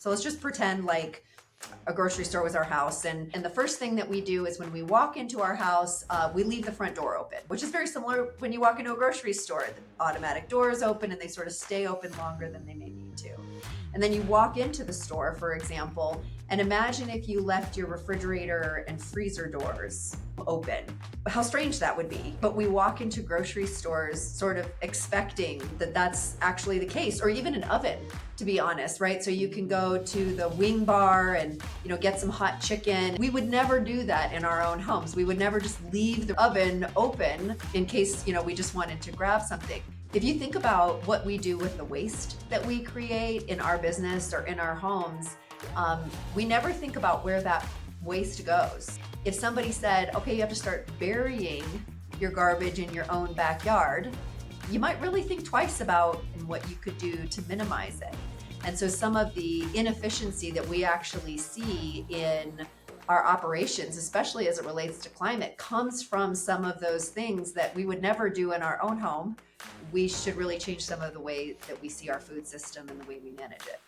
So let's just pretend like a grocery store was our house. And the first thing that we do is when we walk into our house, we leave the front door open, which is very similar when you walk into a grocery store. The automatic doors open and they sort of stay open longer than they may need to. And then you walk into the store, for example, and imagine if you left your refrigerator and freezer doors open. How strange that would be. But we walk into grocery stores sort of expecting that that's actually the case, or even an oven, to be honest, right? So you can go to the wing bar and, get some hot chicken. We would never do that in our own homes. We would never just leave the oven open in case, we just wanted to grab something. If you think about what we do with the waste that we create in our business or in our homes, we never think about where that waste goes. If somebody said, okay, you have to start burying your garbage in your own backyard, you might really think twice about what you could do to minimize it. And so some of the inefficiency that we actually see in our operations, especially as it relates to climate, comes from some of those things that we would never do in our own home. We should really change some of the way that we see our food system and the way we manage it.